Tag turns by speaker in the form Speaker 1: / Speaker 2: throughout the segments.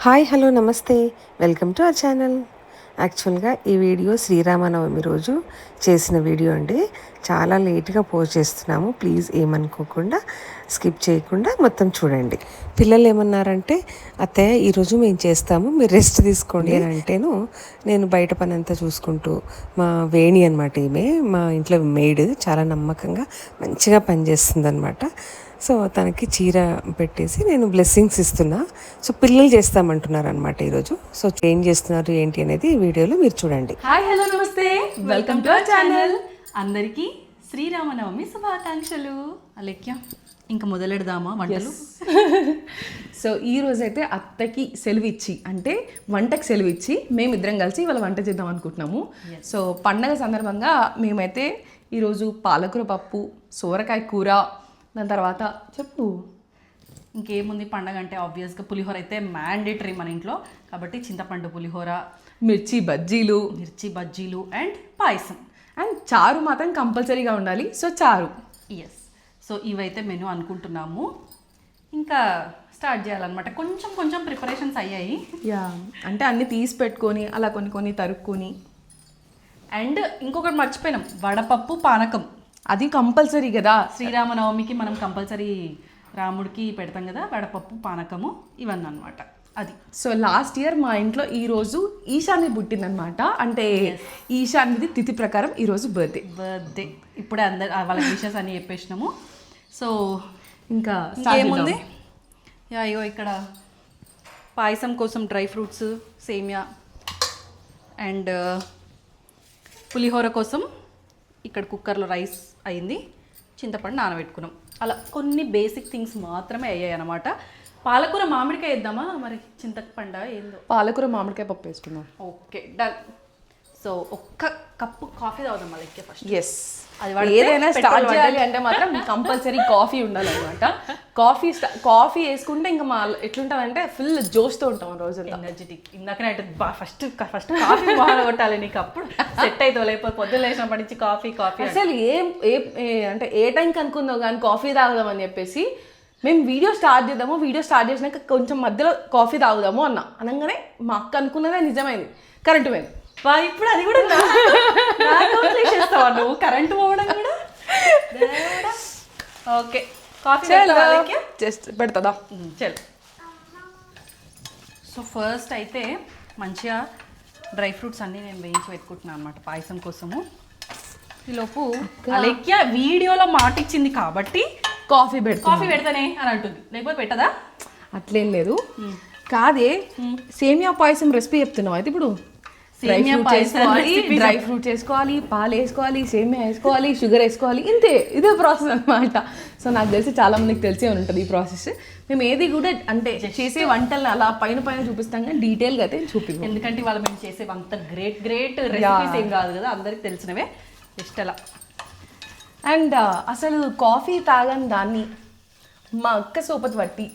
Speaker 1: Hi hello నమస్తే welcome to our channel. యాక్చువల్గా ఈ వీడియో శ్రీరామనవమి రోజు చేసిన వీడియో అండి. చాలా లేట్గా పోస్ట్ చేస్తున్నాము, ప్లీజ్ ఏమనుకోకుండా స్కిప్ చేయకుండా మొత్తం చూడండి. పిల్లలు ఏమన్నారంటే అత్తయ్య ఈరోజు మేము చేస్తాము, మీరు రెస్ట్ తీసుకోండి అని అంటేను నేను బయట పని అంతా చూసుకుంటూ, మా వేణి అనమాట ఈమె మా ఇంట్లో మెయిడ్, చాలా నమ్మకంగా మంచిగా పనిచేస్తుంది అనమాట. సో తనకి చీర పెట్టేసి నేను బ్లెస్సింగ్స్ ఇస్తున్నా. సో పిల్లలు చేస్తామంటున్నారు అనమాట ఈరోజు. సో ఏం చేస్తున్నారు ఏంటి అనేది ఈ వీడియోలో మీరు చూడండి.
Speaker 2: హాయ్ హలో నమస్తే, వెల్కమ్ టు అవర్ ఛానల్. అందరికీ శ్రీరామనవమి శుభాకాంక్షలు. అలెక్య ఇంకా మొదలెడదామా వంటలు?
Speaker 3: సో ఈ రోజైతే అత్తకి సెలవు ఇచ్చి, అంటే వంటకి సెలవు ఇచ్చి మేమిద్దరం కలిసి ఇవాళ వంట చేద్దాం అనుకుంటున్నాము. సో పండగ సందర్భంగా మేమైతే ఈరోజు పాలకూర పప్పు, సోరకాయ కూర, దాని తర్వాత చెప్పు
Speaker 2: ఇంకేముంది, పండగ అంటే ఆబ్వియస్గా పులిహోర అయితే మ్యాండేటరీ మన ఇంట్లో. కాబట్టి చింతపండు పులిహోర,
Speaker 3: మిర్చి
Speaker 2: బజ్జీలు అండ్ పాయసం
Speaker 3: అండ్ చారు మాత్రం కంపల్సరీగా ఉండాలి. సో చారు,
Speaker 2: ఎస్. సో ఇవైతే మెను అనుకుంటున్నాము. ఇంకా స్టార్ట్ చేయాలన్నమాట. కొంచెం కొంచెం ప్రిపరేషన్స్ అయ్యాయి.
Speaker 3: యా, అంటే అన్నీ తీసి పెట్టుకొని అలా కొన్ని కొన్ని తరుక్కొని.
Speaker 2: అండ్ ఇంకొకటి మర్చిపోయినాం, వడపప్పు పానకం.
Speaker 3: అది కంపల్సరీ కదా,
Speaker 2: శ్రీరామనవమికి మనం కంపల్సరీ రాముడికి పెడతాం కదా వడపప్పు పానకము, ఇవన్నీ అనమాట. అది
Speaker 3: సో లాస్ట్ ఇయర్ మా ఇంట్లో ఈరోజు ఈశాన్య పుట్టిందనమాట. అంటే ఈశాన్యది తిథి ప్రకారం ఈరోజు బర్త్డే.
Speaker 2: ఇప్పుడే అందరు వాళ్ళకి విషెస్ అన్ని చెప్పేసినాము. సో
Speaker 3: ఇంకా
Speaker 2: ఏముంది, ఇగో ఇక్కడ పాయసం కోసం డ్రై ఫ్రూట్స్, సేమియా అండ్ పులిహోర కోసం ఇక్కడ కుక్కర్లో రైస్ అయింది, చింతపండు నానబెట్టుకున్నాం. అలా కొన్ని బేసిక్ థింగ్స్ మాత్రమే అయ్యాయి అనమాట. పాలకూర మామిడికాయ వేద్దామా మరి, చింతపండు ఏందో?
Speaker 3: పాలకూర మామిడికాయ పప్పు వేసుకున్నాం.
Speaker 2: Okay done. సో ఒక్క కప్పు కాఫీ తాగుదాం మళ్ళీ ఫస్ట్.
Speaker 3: ఎస్, ఏదైనా స్టార్ట్ చేయాలి అంటే మాత్రం కంపల్సరీ కాఫీ ఉండాలన్నమాట. కాఫీ వేసుకుంటే ఇంకా మా ఎట్లుంటుందంటే ఫుల్ జోష్తో ఉంటాం రోజు,
Speaker 2: ఎనర్జెటిక్. ఇందాకనే అంటే ఫస్ట్ కాఫీ బాగా కొట్టాలి నీకు, అప్పుడు సెట్ అవుతావు. లేకపోతే పొద్దున్న లేచినప్పటి నుంచి కాఫీ
Speaker 3: అసలు అంటే ఏ టైంకి అనుకుందాం కానీ కాఫీ తాగుదాం అని చెప్పేసి మేము వీడియో స్టార్ట్ చేసినాక కొంచెం మధ్యలో కాఫీ తాగుదాము అనగానే మా అక్క అనుకున్నదే నిజమైంది, కరెంటు పోయింది.
Speaker 2: ఇప్పుడు అది కూడా నువ్వు కరెంట్ పోవడం కూడా. ఓకే, కాఫీ
Speaker 3: జస్ట్ పెడతా
Speaker 2: చల్. సో ఫస్ట్ అయితే మంచిగా డ్రై ఫ్రూట్స్ అన్నీ నేను వేయించి పెట్టుకుంటున్నాను అనమాట పాయసం కోసము. ఈలోపు అలెక్య వీడియోలో మాట ఇచ్చింది కాబట్టి
Speaker 3: కాఫీ
Speaker 2: పెడతానే అని అంటుంది, లేకపోతే పెట్టదా?
Speaker 3: అట్లేం లేదు. కాదే, సేమియా పాయసం రెసిపీ చెప్తున్నావు అయితే ఇప్పుడు. డ్రై ఫ్రూట్స్ వేసుకోవాలి, పాలు వేసుకోవాలి, సేమియా వేసుకోవాలి, షుగర్ వేసుకోవాలి, ఇదే ప్రాసెస్ అనమాట. సో నాకు తెలిసి చాలా మందికి తెలిసే ఉంటుంది ఈ ప్రాసెస్. మేము ఏది కూడా అంటే చేసే వంటలను అలా పైన చూపిస్తాం కానీ డీటెయిల్గా అయితే చూపిస్తాం.
Speaker 2: ఎందుకంటే వాళ్ళు మేము చేసే అంత గ్రేట్ రెసిపీస్ ఏం కాదు కదా, అందరికి తెలిసినవే. జస్ట్ అలా.
Speaker 3: అండ్ అసలు కాఫీ తాగని దాన్ని మా అక్క సోపతి పట్టి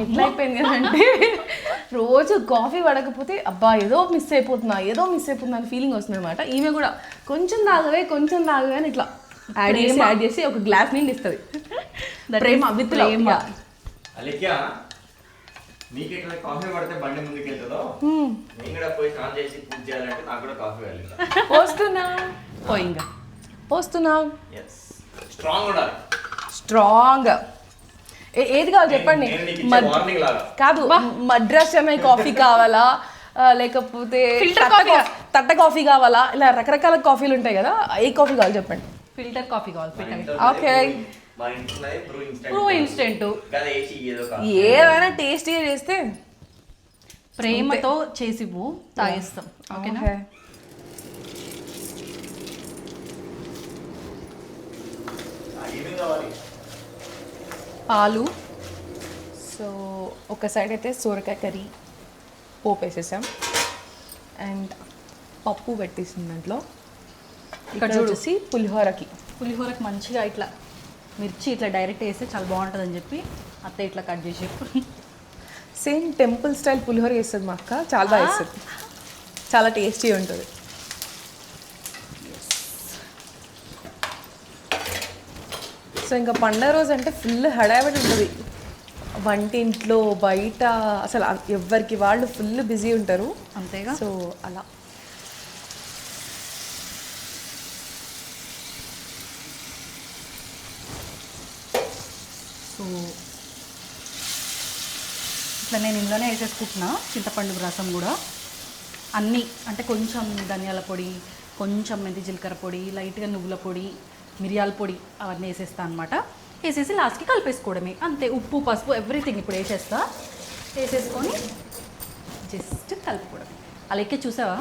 Speaker 3: ఎట్లా అయిపోయింది అంటే రోజు కాఫీ పడకపోతే అబ్బా ఏదో మిస్ అయిపోతున్నా అని ఫీలింగ్ వస్తుంది అనమాట. ఈమె కూడా కొంచెం తాగవే అని ఇట్లా యాడ్ చేసి ఒక గ్లాస్ నీళ్ళు ఇస్తుంది. ప్రేమ విత్ ప్రేమ. పోస్తున్నా స్ట్రాంగ్. ఏది కావాలి చెప్పండి. కాదు, మద్రాస్ చెన్నై కాఫీ కావాలా, లేకపోతే తట్ట కాఫీ కావాలా, ఇలా రకరకాల కాఫీలు ఉంటాయి కదా, ఏ కాఫీ కావాలి చెప్పండి.
Speaker 2: ఫిల్టర్ కాఫీ కావాలి.
Speaker 3: ఓకే,
Speaker 2: బ్రూ ఇన్స్టెంట్,
Speaker 3: ఏదైనా టేస్టీగా చేస్తే
Speaker 2: ప్రేమతో చేసి తాగిస్తాం. ఓకేనా?
Speaker 3: పాలు. సో ఒక సైడ్ అయితే సోరకాయ కర్రీ పోపు వేసేసాం అండ్ పప్పు పెట్టేసింది దాంట్లో. ఇక్కడ చూసి పులిహోరకి
Speaker 2: మంచిగా ఇట్లా మిర్చి ఇట్లా డైరెక్ట్ వేస్తే చాలా బాగుంటుంది అని చెప్పి అత్త ఇట్లా కట్ చేసి
Speaker 3: సేమ్ టెంపుల్ స్టైల్ పులిహోర వేస్తుంది మా అక్క, చాలా బాగా వేస్తుంది, చాలా టేస్టీ ఉంటుంది. సో ఇంకా పండగ రోజు అంటే ఫుల్ హడావిడి ఉంటుంది. వంటింట్లో బయట అసలు ఎవరికి వాళ్ళు ఫుల్ బిజీ ఉంటారు.
Speaker 2: అంతేగా.
Speaker 3: సో అలా
Speaker 2: సో ఇట్లా నేను ఇందులోనే వేసేసుకుంటున్నా చింతపండు రసం కూడా. అన్నీ అంటే కొంచెం ధనియాల పొడి, కొంచెం మెంతి జీలకర్ర పొడి, లైట్గా నువ్వుల పొడి, మిరియాల పొడి అవన్నీ వేసేస్తా అనమాట. వేసేసి లాస్ట్కి కలిపేసుకోవడమే అంతే. ఉప్పు, పసుపు ఎవ్రీథింగ్ ఇప్పుడు వేసేసుకొని జస్ట్ కలుపుకోవడమే. అలాగే చూసావా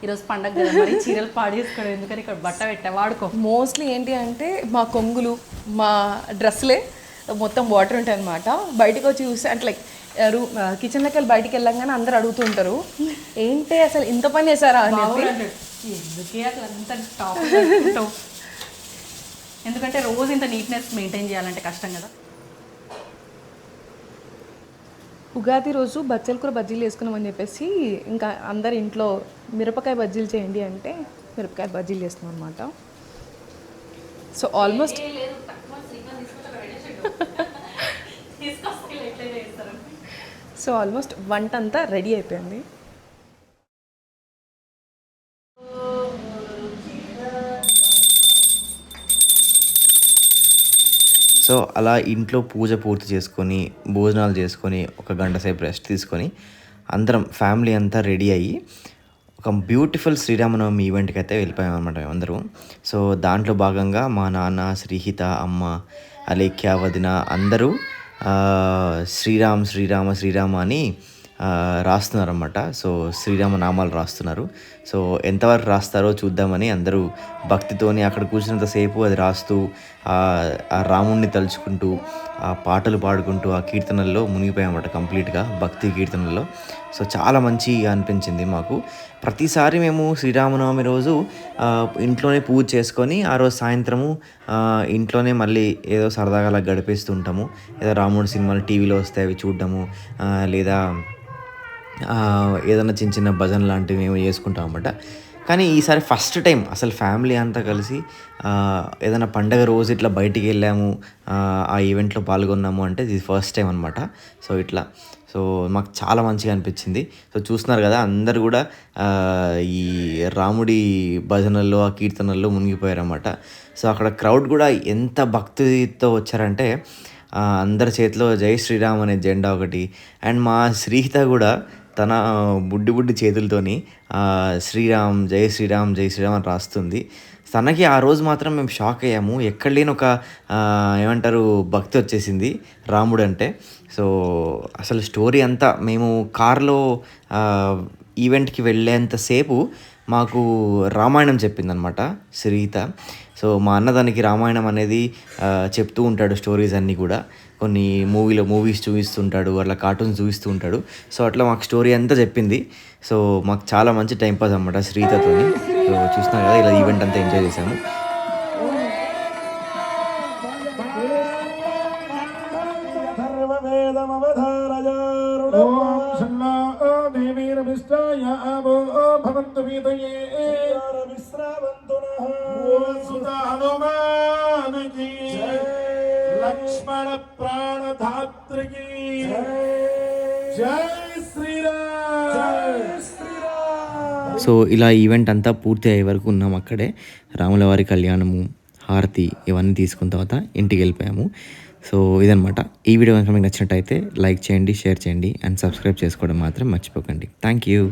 Speaker 2: ఈరోజు పండగ కదా, మరి చీరలు పాడేసుకోవడం ఎందుకని ఇక్కడ బట్ట పెట్టా వాడుకో.
Speaker 3: మోస్ట్లీ ఏంటి అంటే మా కొంగులు, మా డ్రెస్లే మొత్తం వాటర్ ఉంటాయి అనమాట. బయటకు వచ్చి చూస్తే అంటే లైక్ కిచెన్లోకి వెళ్ళి బయటికి వెళ్ళంగానే అందరు అడుగుతూ ఉంటారు, ఏంటి అసలు ఇంత పని చేశారా అని చెప్పి.
Speaker 2: ఎందుకే అట్లా అంత టాప్ ఎందుకంటే రోజు ఇంత నీట్నెస్ మెయింటైన్ చేయాలంటే కష్టం కదా.
Speaker 3: ఉగాది రోజు బచ్చల కూర బజ్జీలు వేసుకున్నామని చెప్పేసి ఇంకా అందరు ఇంట్లో మిరపకాయ బజ్జీలు చేయండి అంటే మిరపకాయ బజ్జీలు చేస్తున్నాం అనమాట. సో ఆల్మోస్ట్ వంట అంతా రెడీ అయిపోయింది.
Speaker 4: సో అలా ఇంట్లో పూజ పూర్తి చేసుకొని భోజనాలు చేసుకొని ఒక గంట సేపు రెస్ట్ తీసుకొని అందరం ఫ్యామిలీ అంతా రెడీ అయ్యి ఒక బ్యూటిఫుల్ శ్రీరామనవమి ఈవెంట్కి అయితే వెళ్ళిపోయాం అనమాట మేమందరం. సో దాంట్లో భాగంగా మా నాన్న, శ్రీహిత, అమ్మ, అలేఖ్య, వదిన అందరూ శ్రీరామ్ శ్రీరామ శ్రీరామ అని రాస్తున్నారన్నమాట. సో శ్రీరామ నామాలు రాస్తున్నారు. సో ఎంతవరకు రాస్తారో చూద్దామని అందరూ భక్తితోని అక్కడ కూర్చున్నంతసేపు అది రాస్తూ ఆ రాముణ్ణి తలుచుకుంటూ ఆ పాటలు పాడుకుంటూ ఆ కీర్తనల్లో మునిగిపోయామన్నమాట కంప్లీట్గా, భక్తి కీర్తనల్లో. సో చాలా మంచిగా అనిపించింది మాకు. ప్రతిసారి మేము శ్రీరామనవమి రోజు ఇంట్లోనే పూజ చేసుకొని ఆ రోజు సాయంత్రము ఇంట్లోనే మళ్ళీ ఏదో సరదాగా అలా గడిపేస్తూ ఉంటాము. ఏదో రాముడి సినిమాలు టీవీలో వస్తే అవి చూడడము, లేదా ఏదైనా చిన్న చిన్న భజన లాంటివి మేము చేసుకుంటాం అన్నమాట. కానీ ఈసారి ఫస్ట్ టైం అసలు ఫ్యామిలీ అంతా కలిసి ఏదైనా పండగ రోజు ఇట్లా బయటికి వెళ్ళాము, ఆ ఈవెంట్లో పాల్గొన్నాము అంటే ఇది ఫస్ట్ టైం అనమాట. సో మాకు చాలా మంచిగా అనిపించింది. సో చూస్తున్నారు కదా అందరు కూడా ఈ రాముడి భజనల్లో ఆ కీర్తనల్లో మునిగిపోయారన్నమాట. సో అక్కడ క్రౌడ్ కూడా ఎంత భక్తితో వచ్చారంటే అందరి చేతిలో జై శ్రీరామ్ అనే జెండా ఒకటి, అండ్ మా శ్రీహిత కూడా తన బుడ్డి చేతులతోని శ్రీరామ్ జై శ్రీరామ్ జై శ్రీరామ్ అని రాస్తుంది. తనకి ఆ రోజు మాత్రం మేము షాక్ అయ్యాము. ఎక్కడ లేని ఒక ఏమంటారు భక్తి వచ్చేసింది రాముడు అంటే. సో అసలు స్టోరీ అంతా మేము కార్లో ఈవెంట్కి వెళ్ళేంతసేపు మాకు రామాయణం చెప్పిందనమాట శ్రీహిత. సో మా అన్న దానికి రామాయణం అనేది చెప్తూ ఉంటాడు, స్టోరీస్ అన్నీ కూడా. కొన్ని మూవీస్ చూపిస్తుంటాడు, అట్లా కార్టూన్స్ చూపిస్తూ ఉంటాడు. సో అట్లా మాకు స్టోరీ అంతా చెప్పింది. సో మాకు చాలా మంచి టైంపాస్ అనమాట శ్రీహితతోని. సో చూస్తున్నాం కదా ఇలా ఈవెంట్ అంతా ఎంజాయ్ చేసాము.
Speaker 5: లక్ష్మణ ప్రాణధాత్రికి జై శ్రీరామ్.
Speaker 4: సో ఇలా ఈవెంట్ అంతా పూర్తి అయ్యే వరకు ఉన్నాం అక్కడే. రాముల వారి కళ్యాణము, హారతి ఇవన్నీ తీసుకున్న తర్వాత ఇంటికి వెళ్ళిపోయాము. సో ఇదనమాట. ఈ వీడియో కనుక మీకు నచ్చినట్టయితే లైక్ చేయండి, షేర్ చేయండి అండ్ సబ్స్క్రైబ్ చేసుకోవడం మాత్రం మర్చిపోకండి. Thank you.